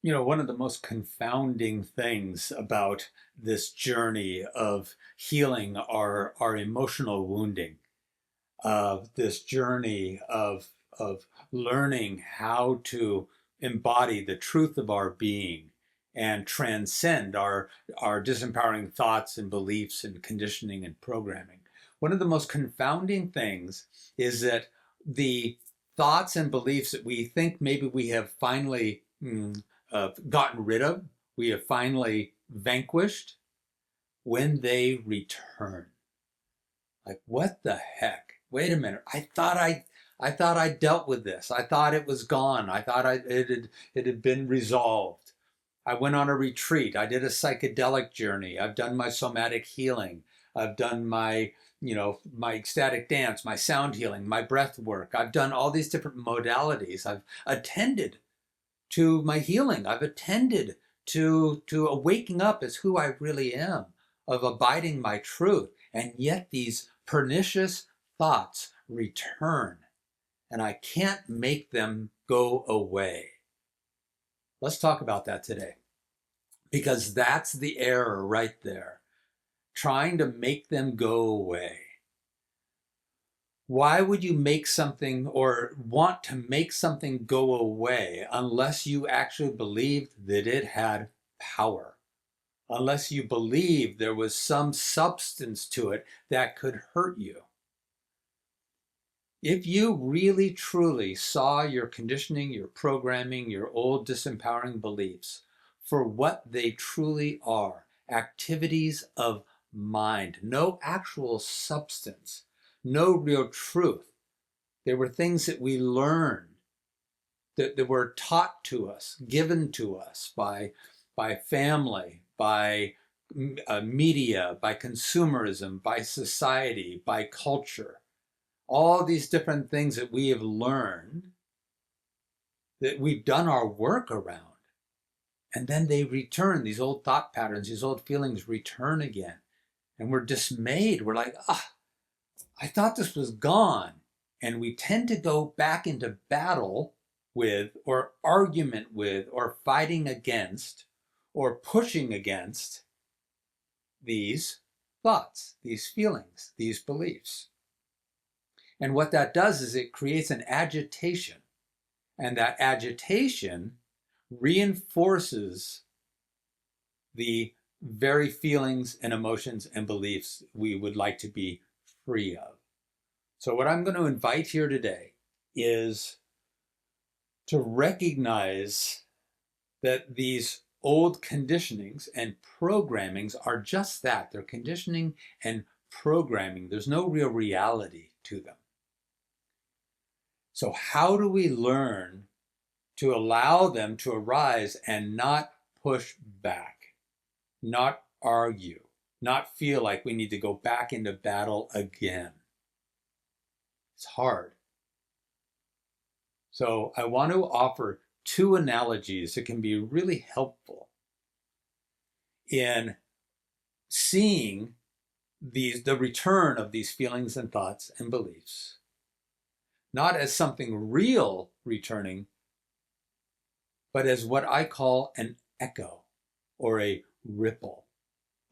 You know, one of the most confounding things about this journey of healing our emotional wounding, of this journey of learning how to embody the truth of our being and transcend our disempowering thoughts and beliefs and conditioning and programming. One of the most confounding things is that the thoughts and beliefs that we think maybe we have finally gotten rid of, we have finally vanquished, when they return. Like, what the heck? Wait a minute. I thought I dealt with this. I thought it was gone. I thought it had been resolved. I went on a retreat. I did a psychedelic journey. I've done my somatic healing. I've done my ecstatic dance, my sound healing, my breath work. I've done all these different modalities. I've attended to my healing. I've attended to a waking up as who I really am, of abiding my truth. And yet these pernicious thoughts return, and I can't make them go away. Let's talk about that today, because that's the error right there. Trying to make them go away. Why would you make something or want to make something go away unless you actually believed that it had power? Unless you believed there was some substance to it that could hurt you? If you really truly saw your conditioning, your programming, your old disempowering beliefs for what they truly are, activities of mind, no actual substance, no real truth. They were things that we learned, that were taught to us, given to us by family, by media, by consumerism, by society, by culture. All these different things that we have learned, that we've done our work around. And then they return, these old thought patterns, these old feelings return again. And we're dismayed. We're like, I thought this was gone. And we tend to go back into battle with, or argument with, or fighting against, or pushing against these thoughts, these feelings, these beliefs. And what that does is it creates an agitation. And that agitation reinforces the very feelings and emotions and beliefs we would like to be free of. So, what I'm going to invite here today is to recognize that these old conditionings and programmings are just that. They're conditioning and programming. There's no real reality to them. So, how do we learn to allow them to arise and not push back, not argue, not feel like we need to go back into battle again? It's hard. So I want to offer two analogies that can be really helpful in seeing the return of these feelings and thoughts and beliefs, not as something real returning, but as what I call an echo or a ripple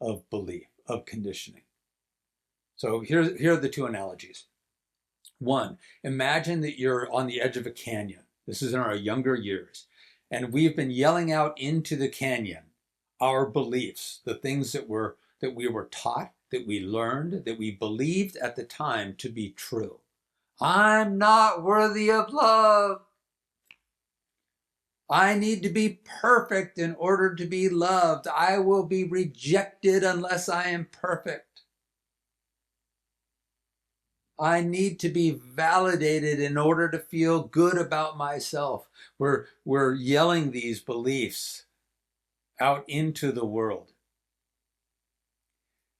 of belief, of conditioning. So here are the two analogies. One, imagine that you're on the edge of a canyon. This is in our younger years. And we've been yelling out into the canyon our beliefs, the things that we were taught, that we learned, that we believed at the time to be true. I'm not worthy of love. I need to be perfect in order to be loved. I will be rejected unless I am perfect. I need to be validated in order to feel good about myself. We're yelling these beliefs out into the world.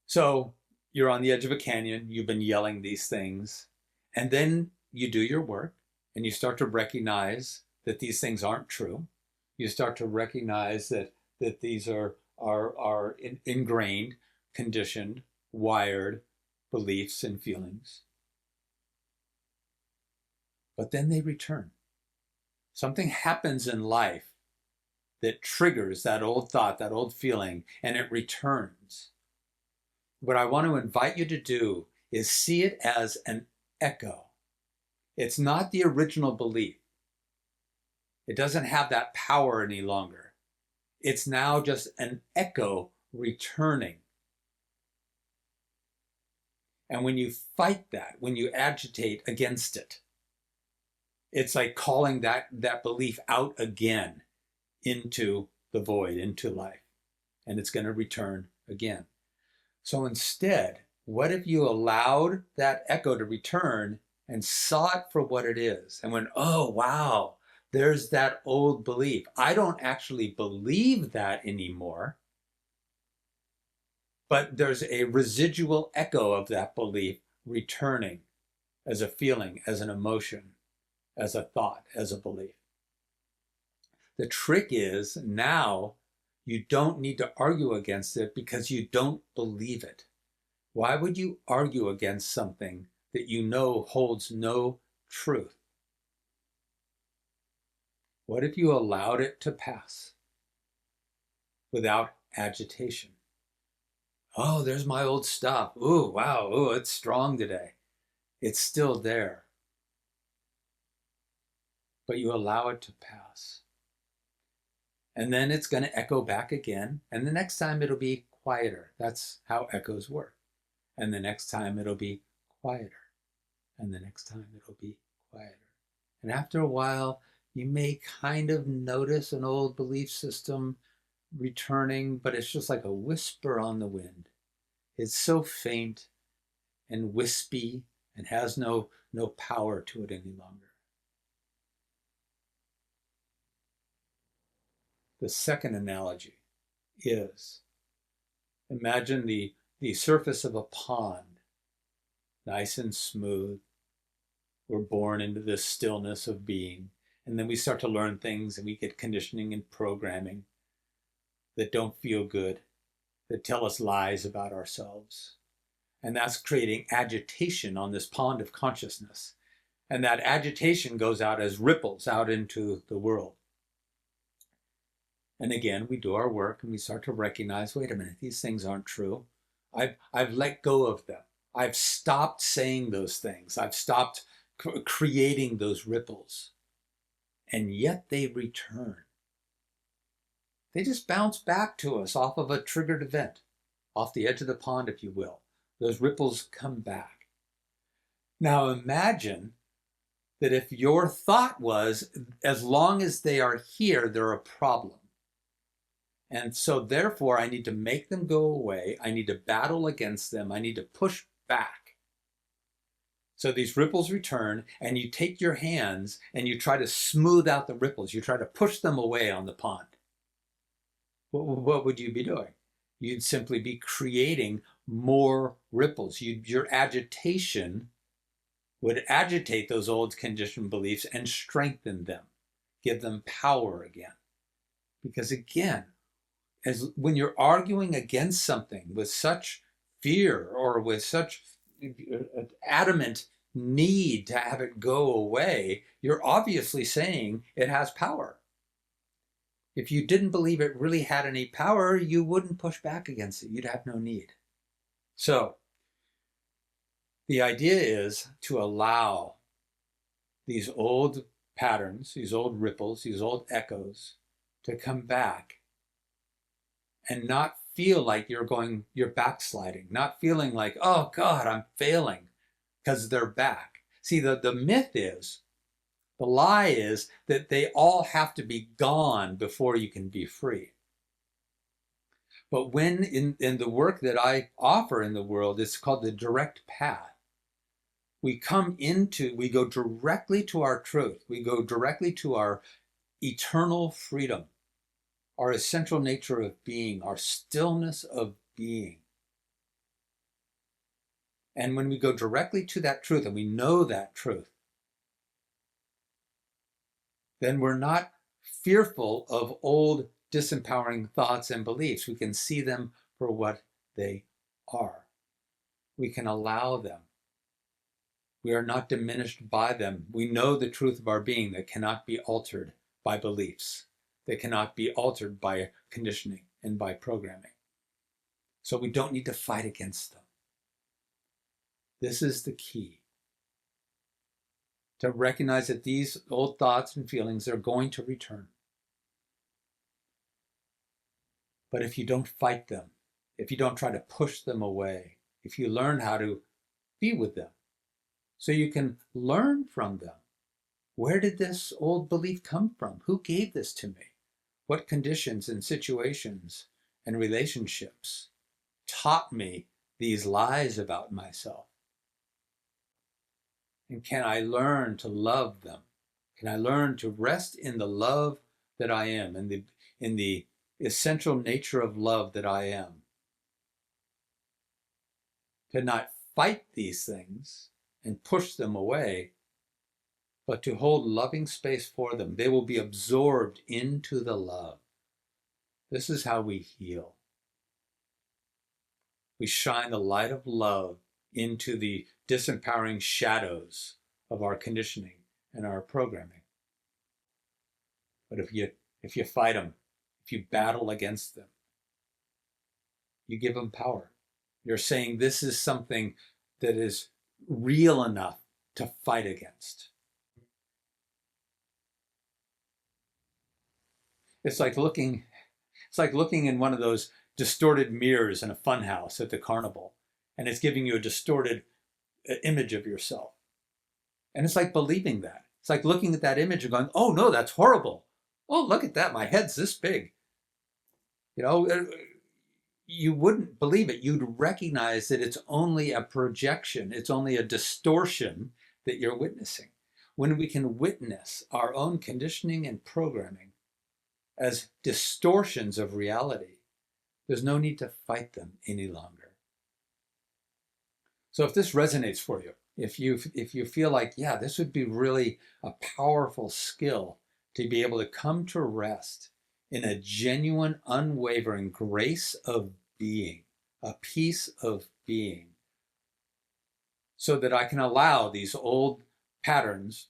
So you're on the edge of a canyon, you've been yelling these things, and then you do your work and you start to recognize that these things aren't true. You start to recognize that these are ingrained, conditioned, wired beliefs and feelings. But then they return. Something happens in life that triggers that old thought, that old feeling, and it returns. What I want to invite you to do is see it as an echo. It's not the original belief. It doesn't have that power any longer. It's now just an echo returning. And when you fight that, when you agitate against it, it's like calling that belief out again into the void, into life. And it's going to return again. So instead, what if you allowed that echo to return and saw it for what it is and went, oh, wow, there's that old belief. I don't actually believe that anymore, but there's a residual echo of that belief returning as a feeling, as an emotion, as a thought, as a belief. The trick is now you don't need to argue against it because you don't believe it. Why would you argue against something that you know holds no truth? What if you allowed it to pass without agitation? Oh, there's my old stuff. Ooh, wow. Ooh, it's strong today. It's still there. But you allow it to pass. And then it's going to echo back again. And the next time it'll be quieter. That's how echoes work. And the next time it'll be quieter. And the next time it'll be quieter. And after a while, you may kind of notice an old belief system returning, but it's just like a whisper on the wind. It's so faint and wispy and has no power to it any longer. The second analogy is, imagine the surface of a pond, nice and smooth. We're born into this stillness of being, and then we start to learn things and we get conditioning and programming that don't feel good, that tell us lies about ourselves. And that's creating agitation on this pond of consciousness. And that agitation goes out as ripples out into the world. And again, we do our work and we start to recognize, wait a minute, these things aren't true. I've let go of them. I've stopped saying those things. I've stopped creating those ripples. And yet they return. They just bounce back to us off of a triggered event, off the edge of the pond, if you will. Those ripples come back. Now imagine that if your thought was, as long as they are here, they're a problem. And so therefore, I need to make them go away. I need to battle against them. I need to push back. So these ripples return, and you take your hands and you try to smooth out the ripples. You try to push them away on the pond. What would you be doing? You'd simply be creating more ripples. Your agitation would agitate those old conditioned beliefs and strengthen them, give them power again. Because again, as when you're arguing against something with such fear or with such adamant need to have it go away, you're obviously saying it has power. If you didn't believe it really had any power, you wouldn't push back against it. You'd have no need. So the idea is to allow these old patterns, these old ripples, these old echoes to come back and not feel like you're backsliding, not feeling like, oh God, I'm failing because they're back. See, the myth is, the lie is that they all have to be gone before you can be free. But when in the work that I offer in the world, it's called the direct path. We go directly to our truth. We go directly to our eternal freedom, our essential nature of being, our stillness of being. And when we go directly to that truth and we know that truth, then we're not fearful of old disempowering thoughts and beliefs. We can see them for what they are. We can allow them. We are not diminished by them. We know the truth of our being that cannot be altered by beliefs. They cannot be altered by conditioning and by programming. So we don't need to fight against them. This is the key. To recognize that these old thoughts and feelings are going to return. But if you don't fight them, if you don't try to push them away, if you learn how to be with them, so you can learn from them. Where did this old belief come from? Who gave this to me? What conditions and situations and relationships taught me these lies about myself? And can I learn to love them? Can I learn to rest in the love that I am, in the essential nature of love that I am? To not fight these things and push them away, but to hold loving space for them. They will be absorbed into the love. This is how we heal. We shine the light of love into the disempowering shadows of our conditioning and our programming. But if you fight them, if you battle against them, you give them power. You're saying this is something that is real enough to fight against. It's like looking in one of those distorted mirrors in a funhouse at the carnival, and it's giving you a distorted image of yourself. And it's like believing that. It's like looking at that image and going, oh no, that's horrible. Oh, look at that, my head's this big. You know, you wouldn't believe it. You'd recognize that it's only a projection. It's only a distortion that you're witnessing. When we can witness our own conditioning and programming as distortions of reality, there's no need to fight them any longer. So if this resonates for you, if you feel like, yeah, this would be really a powerful skill to be able to come to rest in a genuine, unwavering grace of being, a peace of being, so that I can allow these old patterns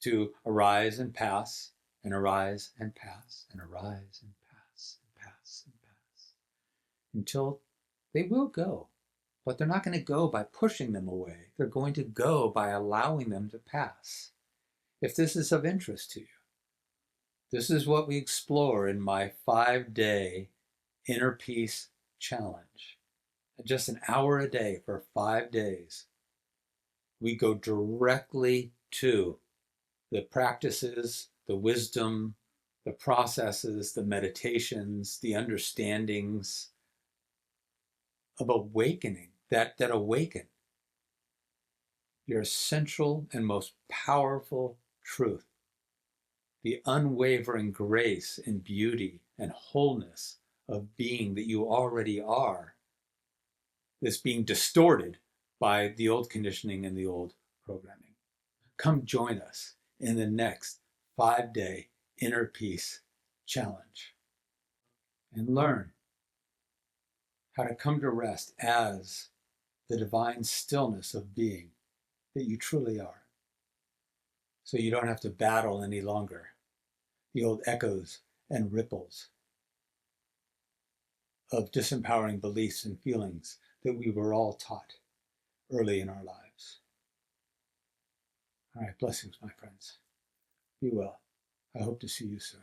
to arise and pass, and arise and pass, and arise and pass, and pass and pass, until they will go. But they're not going to go by pushing them away. They're going to go by allowing them to pass. If this is of interest to you, this is what we explore in my 5-day inner peace challenge. Just an hour a day for 5 days. We go directly to the practices, the wisdom, the processes, the meditations, the understandings of awakening, that awaken your essential and most powerful truth, the unwavering grace and beauty and wholeness of being that you already are, that's being distorted by the old conditioning and the old programming. Come join us in the next 5-day inner peace challenge and learn how to come to rest as the divine stillness of being that you truly are. So you don't have to battle any longer the old echoes and ripples of disempowering beliefs and feelings that we were all taught early in our lives. All right, blessings, my friends. Be well. I hope to see you soon.